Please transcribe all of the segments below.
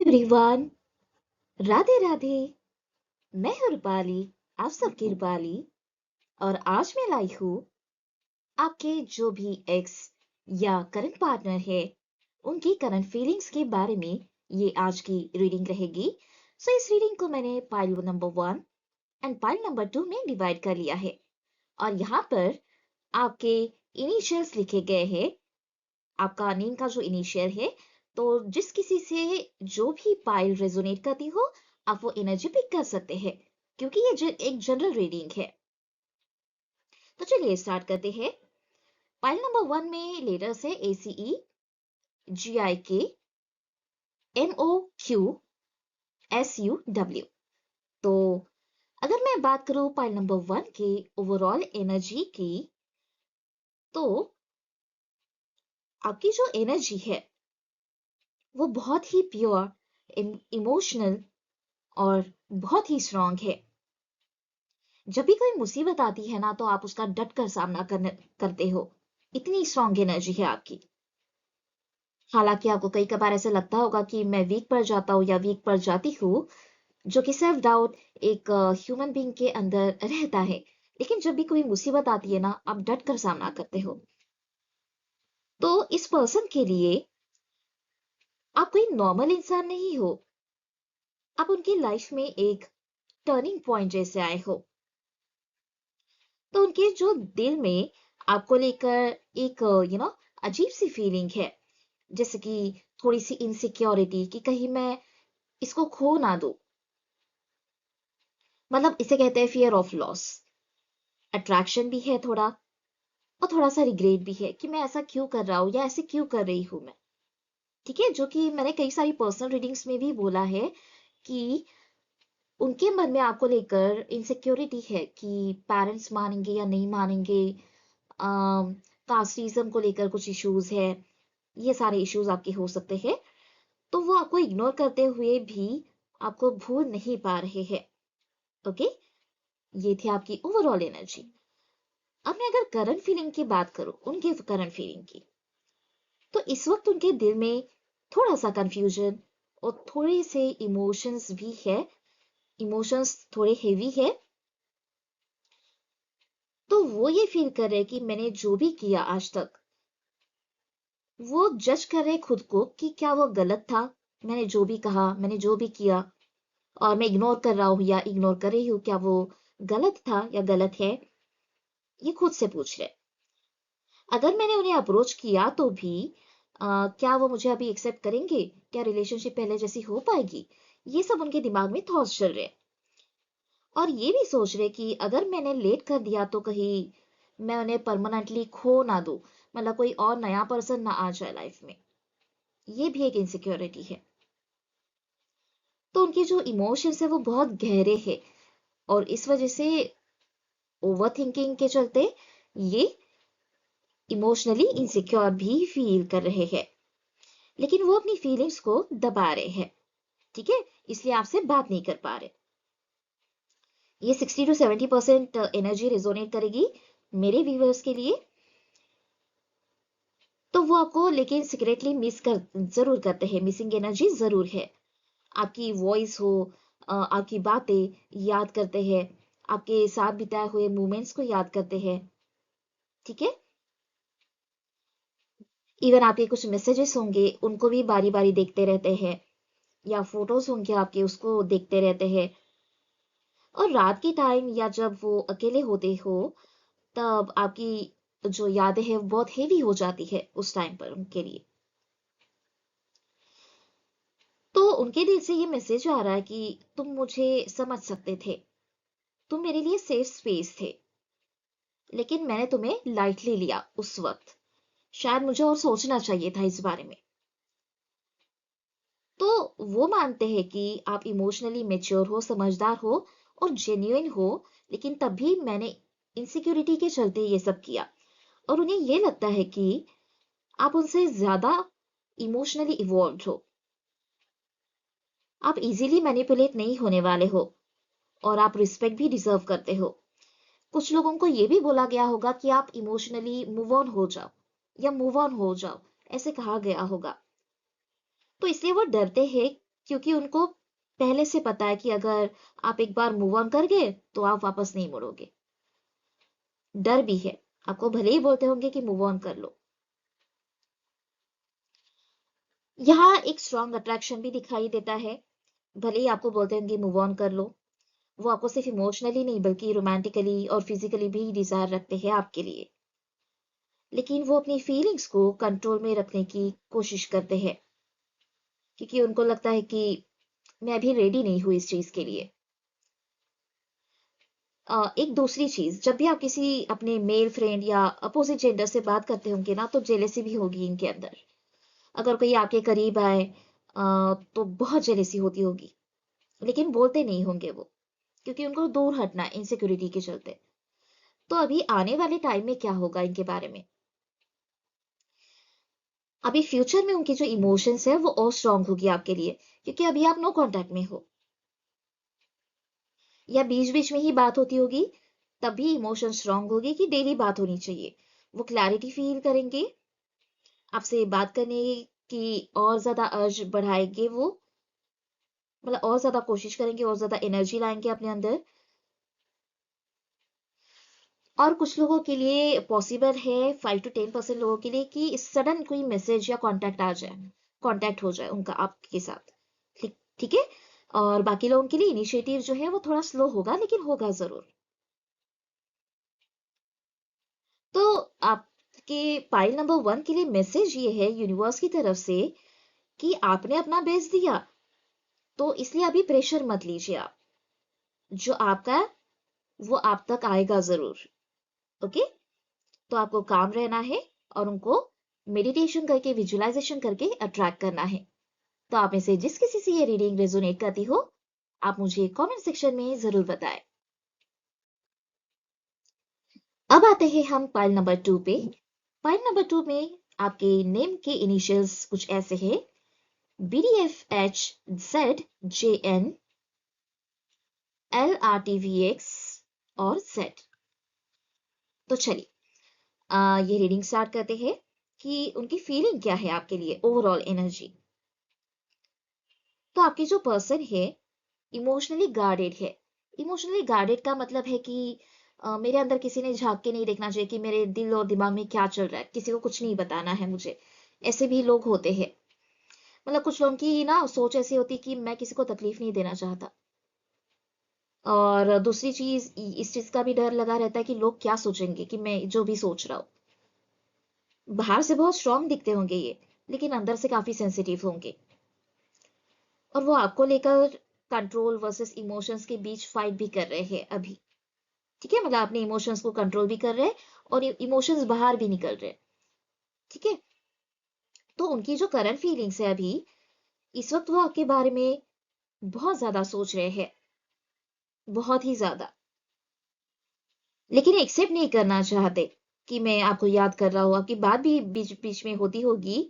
Everyone, Radhe Radhe. मैं हूँ रूपाली, आप सबकी रूपाली। और आज मैं लाई हूँ आपके जो भी एक्स या करंट पार्टनर है उनकी करंट फीलिंग्स के बारे में। ये आज की रीडिंग रहेगी। सो इस रीडिंग को मैंने pile number 1 and pile number 2 में डिवाइड कर लिया है। और यहाँ पर आपके इनिशियल्स लिखे गए हैं, आपका नेम का जो इनिशियल है। तो जिस किसी से जो भी पाइल रेजोनेट करती हो, आप वो एनर्जी पिक कर सकते हैं, क्योंकि ये एक जनरल रीडिंग है। तो चलिए स्टार्ट करते हैं। पाइल नंबर 1 में लेटर्स है ACE, GIK, MOQ, SUW। तो अगर मैं बात करूं पाइल नंबर 1 के ओवरऑल एनर्जी की, तो आपकी जो एनर्जी है वो बहुत ही प्योर, इमोशनल और बहुत ही स्ट्रांग है। जब भी कोई मुसीबत आती है ना, तो आप उसका डट कर सामना करते हो। इतनी स्ट्रांग एनर्जी है आपकी। हालांकि आपको कई कबार ऐसे लगता होगा कि मैं वीक पड़ जाता हूँ या वीक पड़ जाती हूँ, जो कि सेल्फ डाउट एक ह्यूमन बीइंग के अंदर रहता है। लेकिन जब भी कोई मुसीबत आती है ना, आप डट कर सामना करते हो। तो इस पर्सन के लिए आप कोई नॉर्मल इंसान नहीं हो। आप उनकी लाइफ में एक टर्निंग पॉइंट जैसे आए हो। तो उनके जो दिल में आपको लेकर एक अजीब सी फीलिंग है, जैसे कि थोड़ी सी इनसिक्योरिटी कि कहीं मैं इसको खो ना दूं। मतलब इसे कहते हैं फियर ऑफ लॉस। अट्रैक्शन भी है थोड़ा, और थोड़ा सा रिग्रेट भी है कि मैं ऐसा क्यों कर रहा हूँ या ऐसे क्यों कर रही हूँ मैं। ठीक है, जो कि मैंने कई सारी पर्सनल रीडिंग्स में भी बोला है कि उनके मन में आपको लेकर इनसिक्योरिटी है कि पेरेंट्स मानेंगे या नहीं मानेंगे। कास्टिज्म को लेकर कुछ इश्यूज है। ये सारे इश्यूज आपके हो सकते हैं। तो वो आपको इग्नोर करते हुए भी आपको भूल नहीं पा रहे हैं। ओके, ये थी आपकी ओवरऑल एनर्जी। अब मैं अगर करंट फीलिंग की बात करूं, उनके करंट फीलिंग की, तो इस वक्त उनके दिल में थोड़ा सा कंफ्यूजन और थोड़े से इमोशंस भी है। इमोशंस थोड़े हेवी है। तो वो ये फील कर रहे हैं कि मैंने जो भी किया आज तक, वो जज कर रहे खुद को कि क्या वो गलत था। मैंने जो भी कहा, मैंने जो भी किया, और मैं इग्नोर कर रहा हूँ या इग्नोर कर रही हूँ, क्या वो गलत था या गलत है, ये खुद से पूछ रहे। अगर मैंने उन्हें अप्रोच किया तो भी क्या वो मुझे अभी एक्सेप्ट करेंगे, क्या रिलेशनशिप पहले जैसी हो पाएगी। ये सब उनके दिमाग में थॉट्स चल रहे। और ये भी सोच रहे कि अगर मैंने लेट कर दिया तो कहीं मैं उन्हें परमानेंटली खो ना दूं, मतलब कोई और नया पर्सन ना आ जाए लाइफ में। ये भी एक इनसिक्योरिटी है। तो उनके जो इमोशंस है वो बहुत गहरे हैं, और इस वजह से ओवर थिंकिंग के चलते ये इमोशनली इनसिक्योर भी फील कर रहे हैं। लेकिन वो अपनी फीलिंग्स को दबा रहे हैं। ठीक है, इसलिए आपसे बात नहीं कर पा रहे। ये 60 to 70% एनर्जी रिजोनेट करेगी मेरे व्यूअर्स के लिए। तो वो आपको लेकिन सीक्रेटली मिस कर जरूर करते हैं, मिसिंग एनर्जी जरूर है। आपकी वॉइस हो, आपकी बातें याद करते हैं, आपके साथ बिताए हुए मोमेंट्स को याद करते हैं। ठीक है, इवन आपके कुछ मैसेजेस होंगे, उनको भी बारी बारी देखते रहते हैं, या फोटोज होंगे आपके, उसको देखते रहते हैं। और रात के टाइम या जब वो अकेले होते हो, तब आपकी जो यादें हैं वो बहुत हेवी हो जाती है उस टाइम पर उनके लिए। तो उनके दिल से ये मैसेज आ रहा है कि तुम मुझे समझ सकते थे, तुम मेरे लिए सेफ स्पेस थे, लेकिन मैंने तुम्हें लाइटली लिया उस वक्त। शायद मुझे और सोचना चाहिए था इस बारे में। तो वो मानते हैं कि आप इमोशनली मेच्योर हो, समझदार हो और जेन्युइन हो, लेकिन तब भी मैंने इनसिक्योरिटी के चलते ये सब किया। और उन्हें ये लगता है कि आप उनसे ज्यादा इमोशनली इवॉल्व हो। आप इजीली मैनिपुलेट नहीं होने वाले हो, और आप रिस्पेक्ट भी डिजर्व करते हो। कुछ लोगों को ये भी बोला गया होगा कि आप इमोशनली मूव ऑन हो जाओ, या मूव ऑन हो जाओ, ऐसे कहा गया होगा। तो इसलिए वो डरते हैं क्योंकि उनको पहले से पता है कि अगर आप एक बार मूव ऑन कर गए तो आप वापस नहीं मुड़ोगे। डर भी है, आपको भले ही बोलते होंगे कि मूव ऑन कर लो। यहाँ एक स्ट्रॉन्ग अट्रैक्शन भी दिखाई देता है। भले ही आपको बोलते होंगे मूव ऑन कर लो, वो आपको सिर्फ इमोशनली नहीं बल्कि रोमांटिकली और फिजिकली भी डिजायर रखते हैं आपके लिए। लेकिन वो अपनी फीलिंग्स को कंट्रोल में रखने की कोशिश करते हैं, क्योंकि उनको लगता है कि मैं अभी रेडी नहीं हूँ इस चीज के लिए। एक दूसरी चीज, जब भी आप किसी अपने मेल फ्रेंड या अपोजिट जेंडर से बात करते होंगे ना, तो जेलेसी भी होगी इनके अंदर। अगर कोई आपके करीब आए तो बहुत जेलेसी होती होगी, लेकिन बोलते नहीं होंगे वो, क्योंकि उनको दूर हटना है इनसिक्योरिटी के चलते। तो अभी आने वाले टाइम में क्या होगा इनके बारे में, अभी फ्यूचर में उनकी जो इमोशंस है वो और स्ट्रांग होगी आपके लिए, क्योंकि अभी आप नो कांटेक्ट में हो, या बीच बीच में ही बात होती होगी, तब भी इमोशन स्ट्रांग होगी कि डेली बात होनी चाहिए। वो क्लैरिटी फील करेंगे, आपसे बात करने की और ज्यादा अर्ज बढ़ाएंगे वो, मतलब और ज्यादा कोशिश करेंगे और ज्यादा एनर्जी लाएंगे अपने अंदर। और कुछ लोगों के लिए पॉसिबल है, 5 to 10% लोगों के लिए, कि सडन कोई मैसेज या कांटेक्ट आ जाए, कांटेक्ट हो जाए उनका आपके साथ। ठीक ठीक है। और बाकी लोगों के लिए इनिशिएटिव जो है वो थोड़ा स्लो होगा, लेकिन होगा जरूर। तो आपके पाइल नंबर 1 के लिए मैसेज ये है यूनिवर्स की तरफ से कि आपने अपना बेस्ट दिया, तो इसलिए अभी प्रेशर मत लीजिए आप। जो आपका है वो आप तक आएगा जरूर। ओके। तो आपको काम रहना है और उनको मेडिटेशन करके, विजुअलाइजेशन करके अट्रैक्ट करना है। तो आप में से जिस किसी से ये रीडिंग रेजोनेट करती हो, आप मुझे कमेंट सेक्शन में जरूर बताएं। अब आते हैं हम पाइल नंबर 2 पे। पाइल नंबर 2 में आपके नेम के इनिशियल्स कुछ ऐसे हैं: BDFHZJN LRTVX और Z। तो चलिए ये रीडिंग स्टार्ट करते हैं कि उनकी फीलिंग क्या है आपके लिए, ओवरऑल एनर्जी। तो आपकी जो पर्सन है इमोशनली गार्डेड है। इमोशनली गार्डेड का मतलब है कि मेरे अंदर किसी ने झांक के नहीं देखना चाहिए कि मेरे दिल और दिमाग में क्या चल रहा है, किसी को कुछ नहीं बताना है मुझे। ऐसे भी लोग होते हैं। मतलब कुछ लोगों की ना सोच ऐसी होती कि मैं किसी को तकलीफ नहीं देना चाहता। और दूसरी चीज, इस चीज का भी डर लगा रहता है कि लोग क्या सोचेंगे कि मैं जो भी सोच रहा हूँ। बाहर से बहुत स्ट्रांग दिखते होंगे ये, लेकिन अंदर से काफी सेंसिटिव होंगे। और वो आपको लेकर कंट्रोल वर्सेस इमोशंस के बीच फाइट भी कर रहे हैं अभी। ठीक है, मतलब अपने इमोशंस को कंट्रोल भी कर रहे हैं और इमोशंस बाहर भी निकल रहे हैं। ठीक है। तो उनकी जो करंट फीलिंग्स है अभी, इस वक्त वो आपके बारे में बहुत ज्यादा सोच रहे हैं, बहुत ही ज्यादा। लेकिन एक्सेप्ट नहीं करना चाहते कि मैं आपको याद कर रहा हूँ। आपकी बात भी बीच बीच में होती होगी,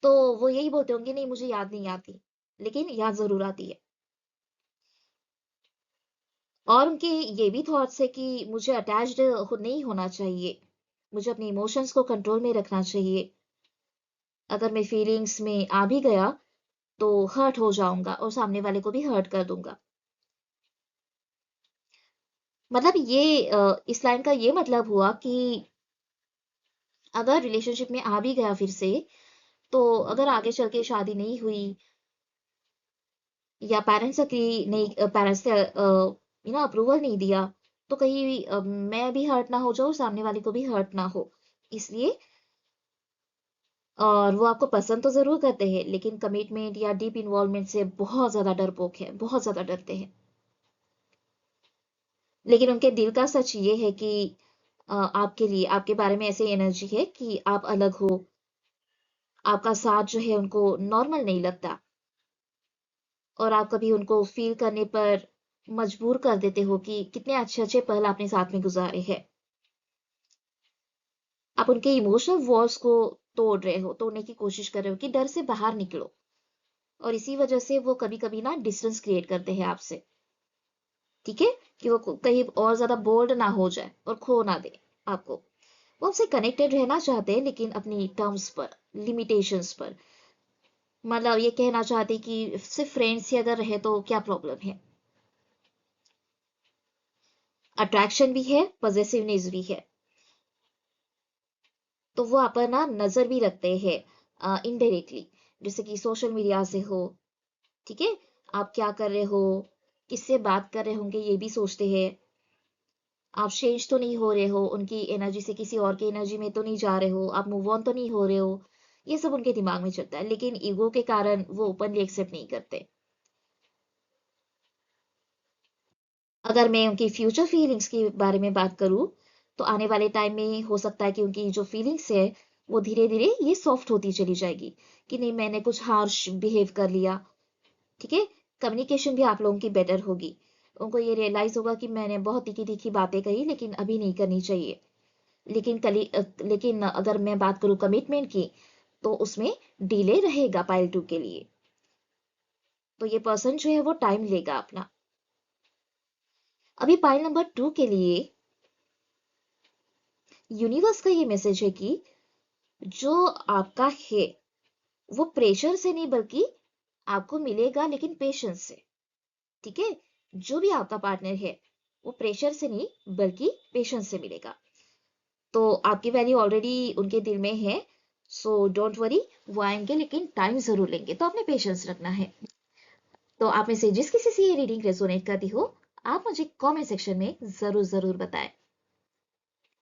तो वो यही बोलते होंगे नहीं मुझे याद नहीं आती, लेकिन याद जरूर आती है। और उनके ये भी थॉट्स है कि मुझे अटैच्ड नहीं होना चाहिए, मुझे अपने इमोशंस को कंट्रोल में रखना चाहिए। अगर मैं फीलिंग्स में आ भी गया तो हर्ट हो जाऊंगा और सामने वाले को भी हर्ट कर दूंगा। मतलब ये इस लाइन का ये मतलब हुआ कि अगर रिलेशनशिप में आ भी गया फिर से, तो अगर आगे चल के शादी नहीं हुई या पेरेंट्स की नहीं, पेरेंट्स से अप्रूवल नहीं दिया, तो कहीं मैं भी हर्ट ना हो जाऊं, सामने वाले को भी हर्ट ना हो, इसलिए। और वो आपको पसंद तो जरूर करते हैं, लेकिन कमिटमेंट या डीप इन्वॉल्वमेंट से बहुत ज्यादा डरपोक है, बहुत ज्यादा डरते हैं। लेकिन उनके दिल का सच ये है कि आपके लिए, आपके बारे में ऐसी एनर्जी है कि आप अलग हो। आपका साथ जो है उनको नॉर्मल नहीं लगता, और आप कभी उनको फील करने पर मजबूर कर देते हो कि कितने अच्छे अच्छे पल आपने साथ में गुजारे हैं। आप उनके इमोशनल वॉल्स को तोड़ रहे हो, तोड़ने की कोशिश कर रहे हो कि डर से बाहर निकलो। और इसी वजह से वो कभी कभी ना डिस्टेंस क्रिएट करते हैं आपसे। ठीक है, कि वो कहीं और ज्यादा बोल्ड ना हो जाए और खो ना दे आपको। वो आपसे कनेक्टेड रहना चाहते हैं, लेकिन अपनी टर्म्स पर, लिमिटेशंस पर। मतलब ये कहना चाहती कि सिर्फ फ्रेंड्स ही अगर रहे तो क्या प्रॉब्लम है। अट्रैक्शन भी है, पॉजिटिवनेस भी है। तो वो आप पर ना नजर भी रखते हैं इनडायरेक्टली, जैसे कि सोशल मीडिया से हो, ठीक है, आप क्या कर रहे हो, किससे बात कर रहे होंगे ये भी सोचते हैं। आप चेंज तो नहीं हो रहे हो, उनकी एनर्जी से किसी और की एनर्जी में तो नहीं जा रहे हो, आप मूव ऑन तो नहीं हो रहे हो। ये सब उनके दिमाग में चलता है, लेकिन ईगो के कारण वो ओपनली एक्सेप्ट नहीं करते। अगर मैं उनकी फ्यूचर फीलिंग्स के बारे में बात करूं, तो आने वाले टाइम में हो सकता है कि उनकी जो फीलिंग्स है वो धीरे धीरे ये सॉफ्ट होती चली जाएगी, कि नहीं मैंने कुछ हार्श बिहेव कर लिया, ठीक है। कम्युनिकेशन भी आप लोगों की बेटर होगी। उनको ये रियलाइज होगा कि मैंने बहुत तीखी तीखी बातें कही, लेकिन अभी नहीं करनी चाहिए। लेकिन अगर मैं बात करूं कमिटमेंट की, तो उसमें डिले रहेगा पाइल 2 के लिए। तो ये पर्सन जो है वो टाइम लेगा अपना। अभी पाइल नंबर 2 के लिए यूनिवर्स का ये मैसेज है कि जो आपका है वो प्रेशर से नहीं बल्कि आपको मिलेगा, लेकिन पेशेंस से, ठीक है। जो भी आपका पार्टनर है वो प्रेशर से नहीं बल्कि पेशेंस से मिलेगा। तो आपकी वैल्यू ऑलरेडी उनके दिल में है। सो डोंट वरी, वो आएंगे लेकिन टाइम जरूर लेंगे, तो आपने पेशेंस रखना है। तो आप में से जिस किसी से ये रीडिंग रेजोनेट करती हो, आप मुझे कमेंट सेक्शन में जरूर जरूर बताएं।